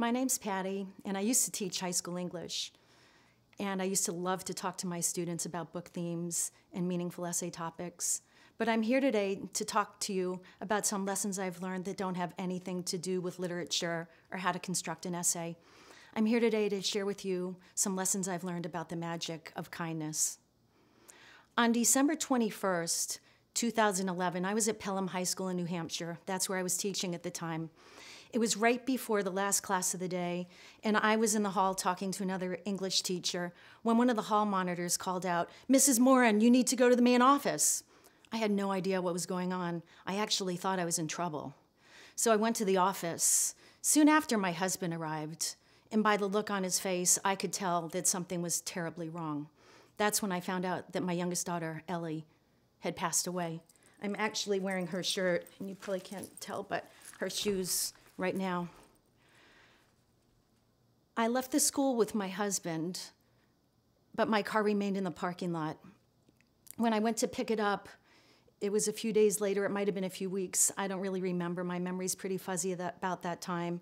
My name's Patti, and I used to teach high school English. And I used to love to talk to my students about book themes and meaningful essay topics. But I'm here today to talk to you about some lessons I've learned that don't have anything to do with literature or how to construct an essay. I'm here today to share with you some lessons I've learned about the magic of kindness. On December 21st, 2011, I was at Pelham High School in New Hampshire. That's where I was teaching at the time. It was right before the last class of the day, and I was in the hall talking to another English teacher when one of the hall monitors called out, "Mrs. Morin, you need to go to the main office." I had no idea what was going on. I actually thought I was in trouble. So I went to the office. Soon after, my husband arrived, and by the look on his face, I could tell that something was terribly wrong. That's when I found out that my youngest daughter, Ellie, had passed away. I'm actually wearing her shirt, and you probably can't tell, but her shoes right now. I left the school with my husband, but my car remained in the parking lot. When I went to pick it up, it was a few days later, it might have been a few weeks. I don't really remember. My memory's pretty fuzzy about that time.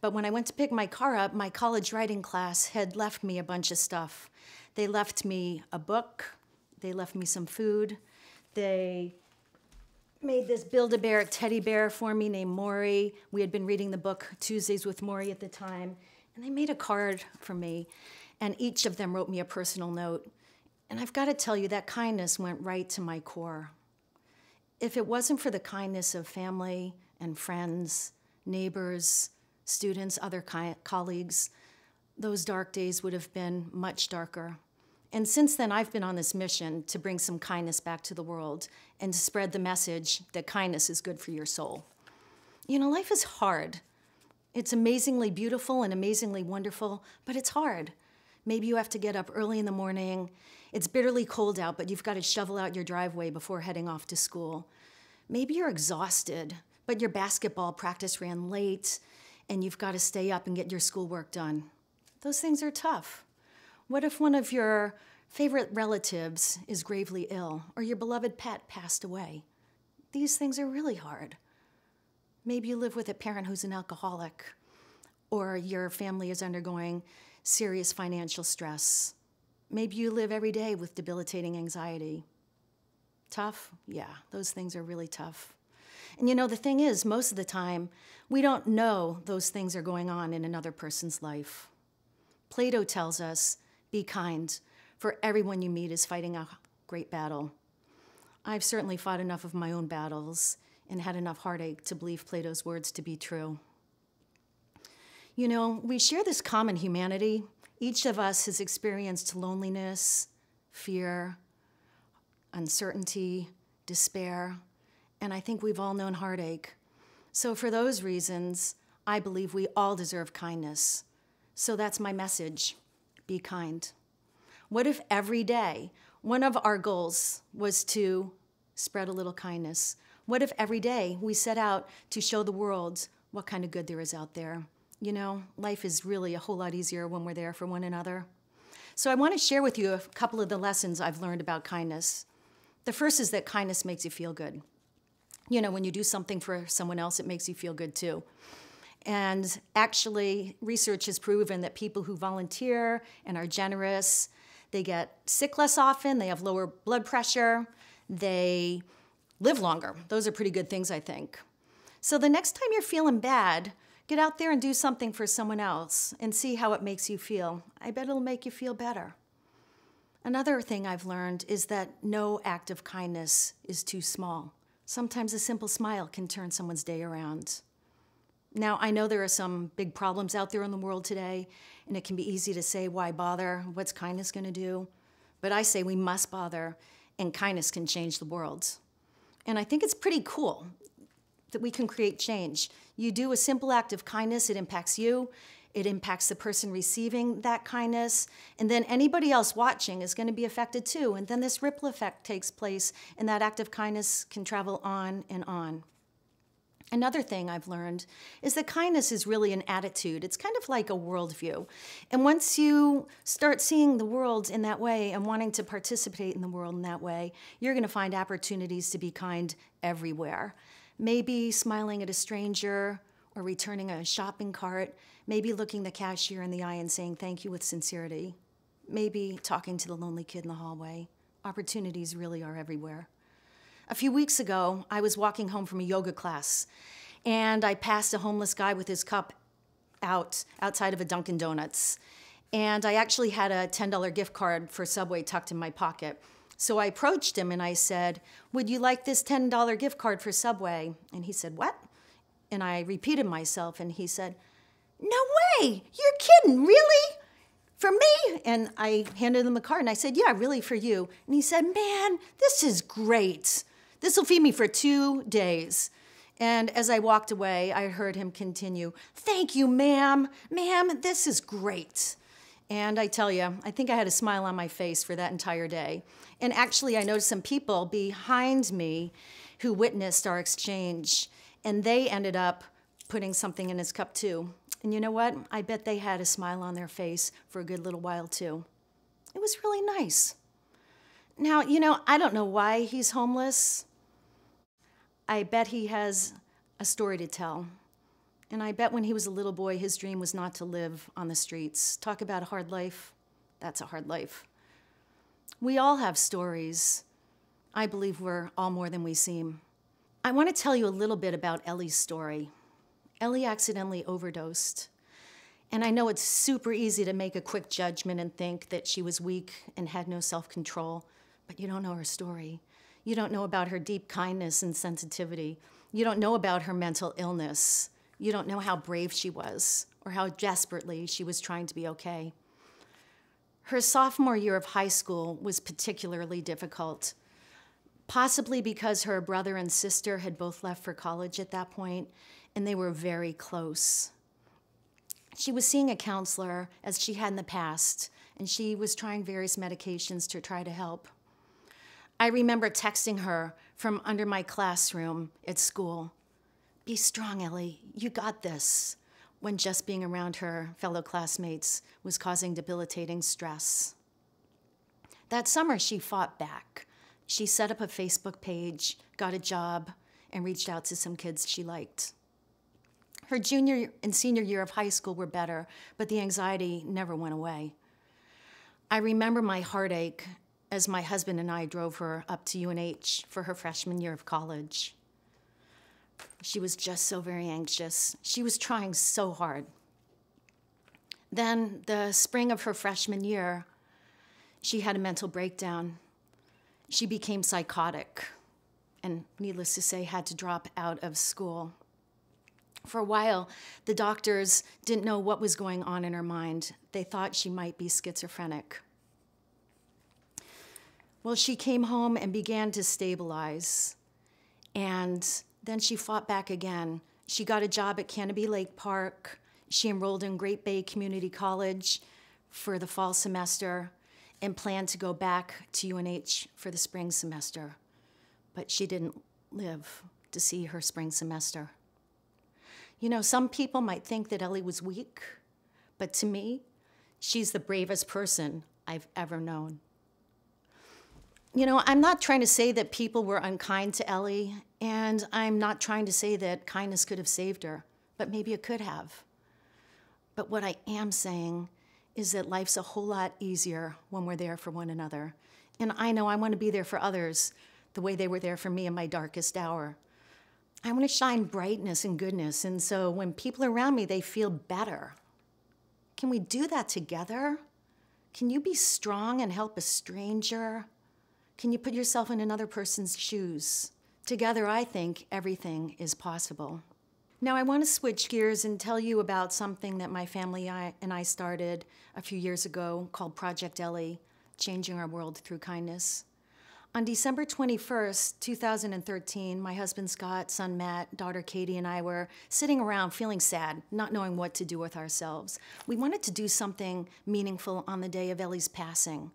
But when I went to pick my car up, my college writing class had left me a bunch of stuff. They left me a book. They left me some food. They made this Build-A-Bear teddy bear for me named Maury. We had been reading the book Tuesdays with Maury at the time. And they made a card for me. And each of them wrote me a personal note. And I've got to tell you, that kindness went right to my core. If it wasn't for the kindness of family and friends, neighbors, students, other colleagues, those dark days would have been much darker. And since then, I've been on this mission to bring some kindness back to the world and to spread the message that kindness is good for your soul. You know, life is hard. It's amazingly beautiful and amazingly wonderful, but it's hard. Maybe you have to get up early in the morning. It's bitterly cold out, but you've got to shovel out your driveway before heading off to school. Maybe you're exhausted, but your basketball practice ran late, and you've got to stay up and get your schoolwork done. Those things are tough. What if one of your favorite relatives is gravely ill, or your beloved pet passed away? These things are really hard. Maybe you live with a parent who's an alcoholic, or your family is undergoing serious financial stress. Maybe you live every day with debilitating anxiety. Tough? Yeah, those things are really tough. And you know, the thing is, most of the time, we don't know those things are going on in another person's life. Plato tells us, be kind, for everyone you meet is fighting a great battle. I've certainly fought enough of my own battles and had enough heartache to believe Plato's words to be true. You know, we share this common humanity. Each of us has experienced loneliness, fear, uncertainty, despair, and I think we've all known heartache. So for those reasons, I believe we all deserve kindness. So that's my message. Be kind. What if every day one of our goals was to spread a little kindness? What if every day we set out to show the world what kind of good there is out there? You know, life is really a whole lot easier when we're there for one another. So I want to share with you a couple of the lessons I've learned about kindness. The first is that kindness makes you feel good. You know, when you do something for someone else, it makes you feel good too. And actually, research has proven that people who volunteer and are generous, they get sick less often, they have lower blood pressure, they live longer. Those are pretty good things, I think. So the next time you're feeling bad, get out there and do something for someone else and see how it makes you feel. I bet it'll make you feel better. Another thing I've learned is that no act of kindness is too small. Sometimes a simple smile can turn someone's day around. Now, I know there are some big problems out there in the world today, and it can be easy to say, why bother? What's kindness going to do? But I say we must bother, and kindness can change the world. And I think it's pretty cool that we can create change. You do a simple act of kindness, it impacts you, it impacts the person receiving that kindness, and then anybody else watching is going to be affected too. And then this ripple effect takes place, and that act of kindness can travel on and on. Another thing I've learned is that kindness is really an attitude. It's kind of like a worldview. And once you start seeing the world in that way and wanting to participate in the world in that way, you're going to find opportunities to be kind everywhere. Maybe smiling at a stranger or returning a shopping cart. maybe looking the cashier in the eye and saying thank you with sincerity, maybe talking to the lonely kid in the hallway. Opportunities really are everywhere. A few weeks ago, I was walking home from a yoga class, and I passed a homeless guy with his cup outside of a Dunkin' Donuts. And I actually had a $10 gift card for Subway tucked in my pocket. So I approached him and I said, "Would you like this $10 gift card for Subway?" And he said, "What?" And I repeated myself, and he said, "No way, you're kidding, really? For me?" And I handed him the card, and I said, "Yeah, really, for you." And he said, "Man, this is great. This will feed me for 2 days." And as I walked away, I heard him continue, "Thank you, ma'am. Ma'am, this is great." And I tell you, I think I had a smile on my face for that entire day. And actually, I noticed some people behind me who witnessed our exchange, and they ended up putting something in his cup too. And you know what? I bet they had a smile on their face for a good little while too. It was really nice. Now, I don't know why he's homeless. I bet he has a story to tell. And I bet when he was a little boy, his dream was not to live on the streets. Talk about a hard life. That's a hard life. We all have stories. I believe we're all more than we seem. I want to tell you a little bit about Ellie's story. Ellie accidentally overdosed. And I know it's super easy to make a quick judgment and think that she was weak and had no self-control, but you don't know her story. You don't know about her deep kindness and sensitivity. You don't know about her mental illness. You don't know how brave she was or how desperately she was trying to be okay. Her sophomore year of high school was particularly difficult, possibly because her brother and sister had both left for college at that point, and they were very close. She was seeing a counselor, as she had in the past, and she was trying various medications to try to help. I remember texting her from under my classroom at school, "Be strong, Ellie, you got this," when just being around her fellow classmates was causing debilitating stress. That summer, she fought back. She set up a Facebook page, got a job, and reached out to some kids she liked. Her junior and senior year of high school were better, but the anxiety never went away. I remember my heartache as my husband and I drove her up to UNH for her freshman year of college. She was just so very anxious. She was trying so hard. Then, the spring of her freshman year, she had a mental breakdown. She became psychotic and, needless to say, had to drop out of school. For a while, the doctors didn't know what was going on in her mind. They thought she might be schizophrenic. Well, she came home and began to stabilize, and then she fought back again. She got a job at Canopy Lake Park. She enrolled in Great Bay Community College for the fall semester and planned to go back to UNH for the spring semester. But she didn't live to see her spring semester. Some people might think that Ellie was weak, but to me, she's the bravest person I've ever known. I'm not trying to say that people were unkind to Ellie, and I'm not trying to say that kindness could have saved her, but maybe it could have. But what I am saying is that life's a whole lot easier when we're there for one another. And I know I want to be there for others the way they were there for me in my darkest hour. I want to shine brightness and goodness, and so when people are around me, they feel better. Can we do that together? Can you be strong and help a stranger? Can you put yourself in another person's shoes? Together, I think everything is possible. Now, I want to switch gears and tell you about something that my family and I started a few years ago called Project Ellie, Changing Our World Through Kindness. On December 21st, 2013, my husband Scott, son Matt, daughter Katie, and I were sitting around feeling sad, not knowing what to do with ourselves. We wanted to do something meaningful on the day of Ellie's passing.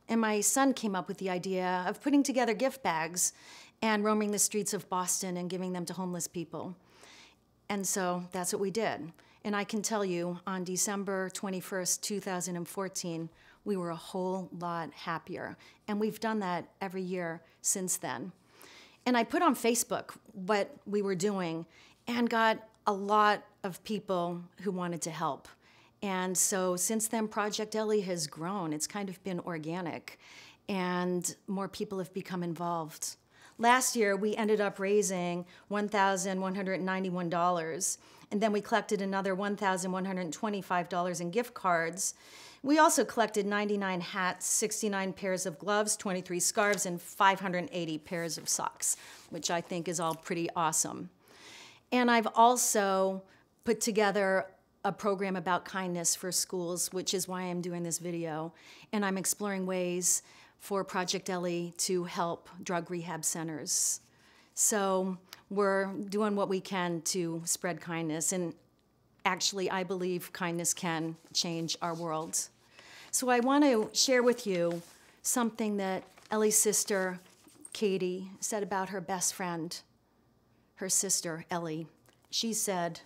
And my son came up with the idea of putting together gift bags and roaming the streets of Boston and giving them to homeless people. And so that's what we did. And I can tell you, on December 21st, 2014, we were a whole lot happier. And we've done that every year since then. And I put on Facebook what we were doing and got a lot of people who wanted to help. And so since then, Project Ellie has grown. It's kind of been organic, and more people have become involved. Last year, we ended up raising $1,191, and then we collected another $1,125 in gift cards. We also collected 99 hats, 69 pairs of gloves, 23 scarves, and 580 pairs of socks, which I think is all pretty awesome. And I've also put together a program about kindness for schools, which is why I'm doing this video. And I'm exploring ways for Project Ellie to help drug rehab centers. So we're doing what we can to spread kindness. And actually, I believe kindness can change our world. So I want to share with you something that Ellie's sister, Katie, said about her best friend, her sister, Ellie. She said,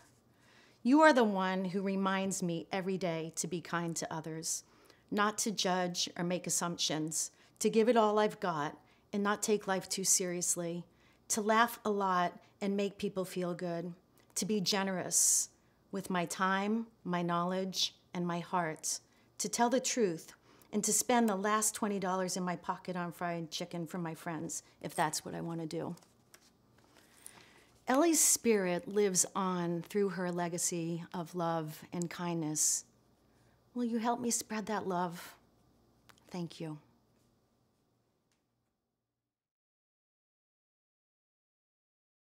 "You are the one who reminds me every day to be kind to others, not to judge or make assumptions, to give it all I've got and not take life too seriously, to laugh a lot and make people feel good, to be generous with my time, my knowledge, and my heart, to tell the truth, and to spend the last $20 in my pocket on fried chicken for my friends, if that's what I want to do." Ellie's spirit lives on through her legacy of love and kindness. Will you help me spread that love? Thank you.